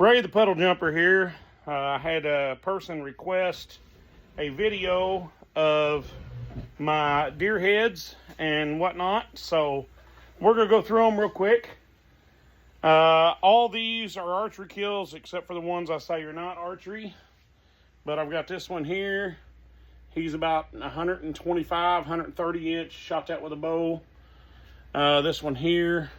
Ray the Puddle Jumper here. I had a person request a video of my deer heads and whatnot, so we're going to go through them real quick. All these are archery kills except for the ones I say are not archery, but I've got this one here. He's about 125, 130 inch, shot that with a bow. This one here,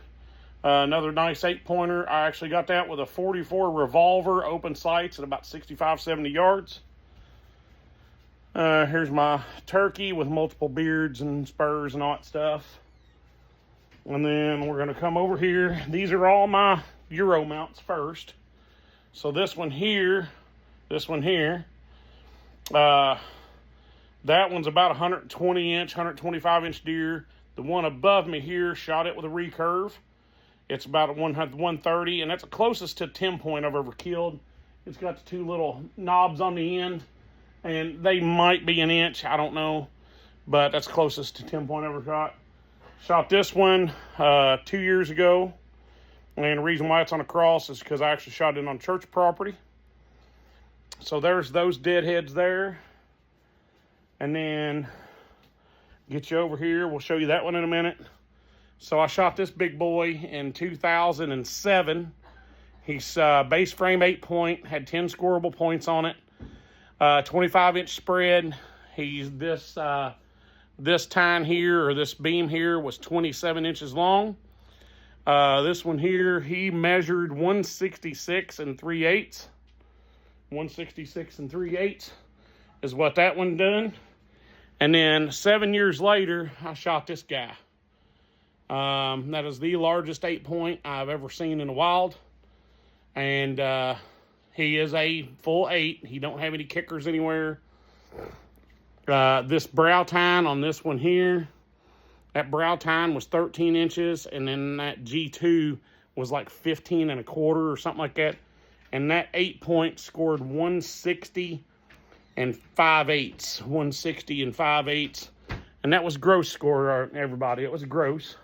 another nice 8-pointer. I actually got that with a 44 revolver, open sights at about 65, 70 yards. Here's my turkey with multiple beards and spurs and all that stuff. And then we're going to come over here. These are all my Euro mounts first. So this one here, that one's about 120 inch, 125 inch deer. The one above me here, shot it with a recurve. It's about 130, and that's the closest to 10-point I've ever killed. It's got the two little knobs on the end, and they might be an inch, I don't know, but that's closest to 10-point I've ever shot. Shot this one 2 years ago, and the reason why it's on a cross is because I actually shot it on church property. So there's those deadheads there. And then get you over here. We'll show you that one in a minute. So I shot this big boy in 2007. He's base frame 8-point, had 10 scoreable points on it. 25-inch spread. He's this tine here, or this beam here, was 27 inches long. This one here, he measured 166 3/8. 166 3/8 is what that one done. And then 7 years later, I shot this guy. That is the largest 8-point I've ever seen in the wild. And he is a full 8. He don't have any kickers anywhere. This brow tine on this one here, that brow tine was 13 inches. And then that G2 was like 15 1/4 or something like that. And that 8-point scored 160 5/8, 160 5/8, and that was gross score, everybody. It was gross.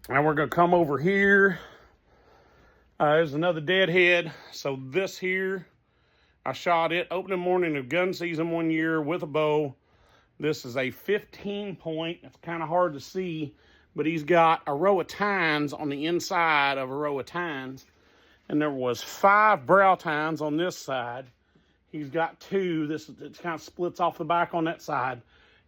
And we're going to come over here. There's another deadhead. So this here, I shot it opening morning of gun season 1 year with a bow. This is a 15-point. It's kind of hard to see, but he's got a row of tines on the inside of a row of tines. And there was 5 brow tines on this side. He's got 2. It kind of splits off the back on that side.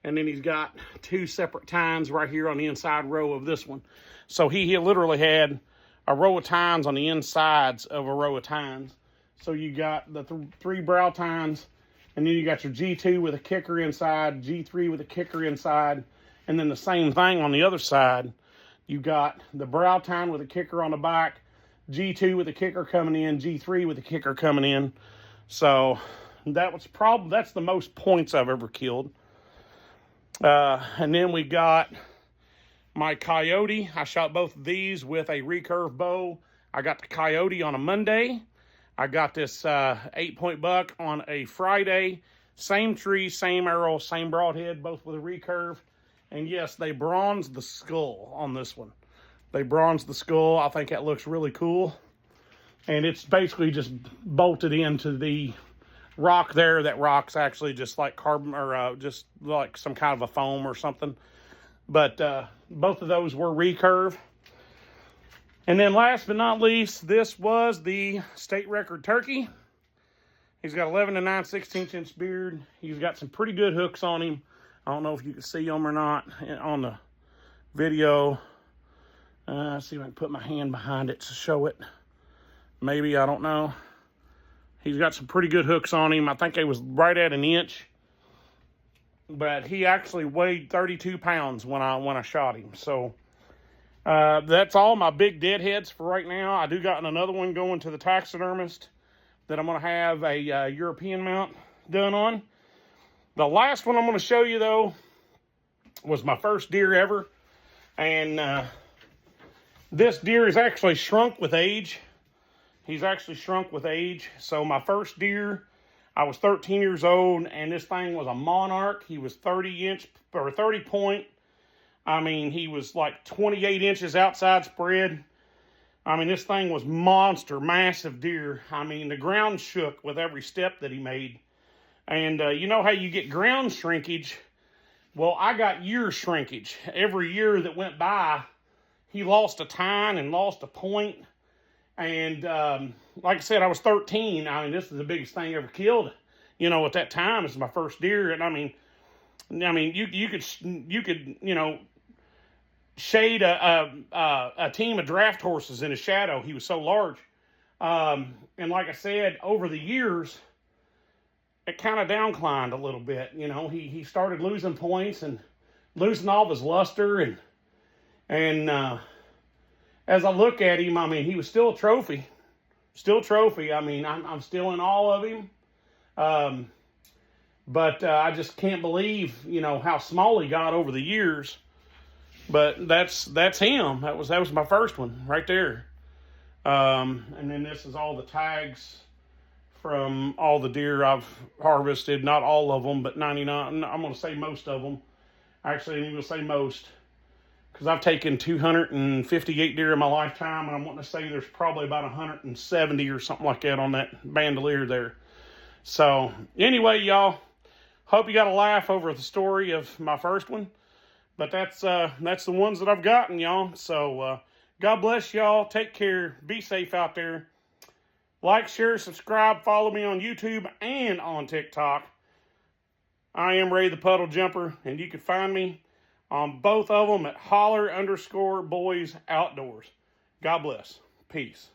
And then he's got 2 separate tines right here on the inside row of this one. So he literally had a row of tines on the insides of a row of tines. So you got the 3 brow tines, and then you got your G2 with a kicker inside, G3 with a kicker inside, and then the same thing on the other side. You got the brow tine with a kicker on the back, G2 with a kicker coming in, G3 with a kicker coming in. So that's the most points I've ever killed. And then we got my coyote. I shot both of these with a recurve bow. I got the coyote on a Monday. I got this 8-point buck on a Friday. Same tree, same arrow, same broadhead, both with a recurve. And yes, they bronzed the skull on this one. They bronzed the skull. I think that looks really cool. And it's basically just bolted into the rock there. That rock's actually just like carbon, or just like some kind of a foam or something. But both of those were recurve. And then last but not least, this was the state record turkey. He's got 11 9/16 inch beard. He's got some pretty good hooks on him. I don't know if you can see them or not on the video. Let's see if I can put my hand behind it to show it. Maybe, I don't know. He's got some pretty good hooks on him. I think they was right at an inch. But he actually weighed 32 pounds when I shot him. So that's all my big deadheads for right now. I do got another one going to the taxidermist that I'm going to have a European mount done on. The last one I'm going to show you, though, was my first deer ever. And this deer is actually shrunk with age. He's actually shrunk with age. So my first deer, I was 13 years old, and this thing was a monarch. He was 30 point. I mean, he was like 28 inches outside spread. I mean, this thing was monster, massive deer. I mean, the ground shook with every step that he made. And you know how you get ground shrinkage? Well, I got year shrinkage. Every year that went by, he lost a tine and lost a point. And like I said, I was 13. I mean, this is the biggest thing I ever killed. You know, at that time, it's my first deer. And I mean, you could shade a team of draft horses in his shadow. He was so large. And like I said, over the years, it kind of downclined a little bit. You know, he started losing points and losing all of his luster. And as I look at him, I mean, he was still a trophy. Still trophy. I mean, I'm still in awe of him. But I just can't believe, how small he got over the years. But that's him. That was my first one right there. And then this is all the tags from all the deer I've harvested. Not all of them, but 99. I'm going to say most of them. Actually, I'm going to say most. Because I've taken 258 deer in my lifetime. And I'm wanting to say there's probably about 170 or something like that on that bandolier there. So, anyway, y'all. Hope you got a laugh over the story of my first one. But that's the ones that I've gotten, y'all. So, God bless y'all. Take care. Be safe out there. Like, share, subscribe. Follow me on YouTube and on TikTok. I am Ray the Puddle Jumper. And you can find me on both of them at holler_boys outdoors. God bless. Peace.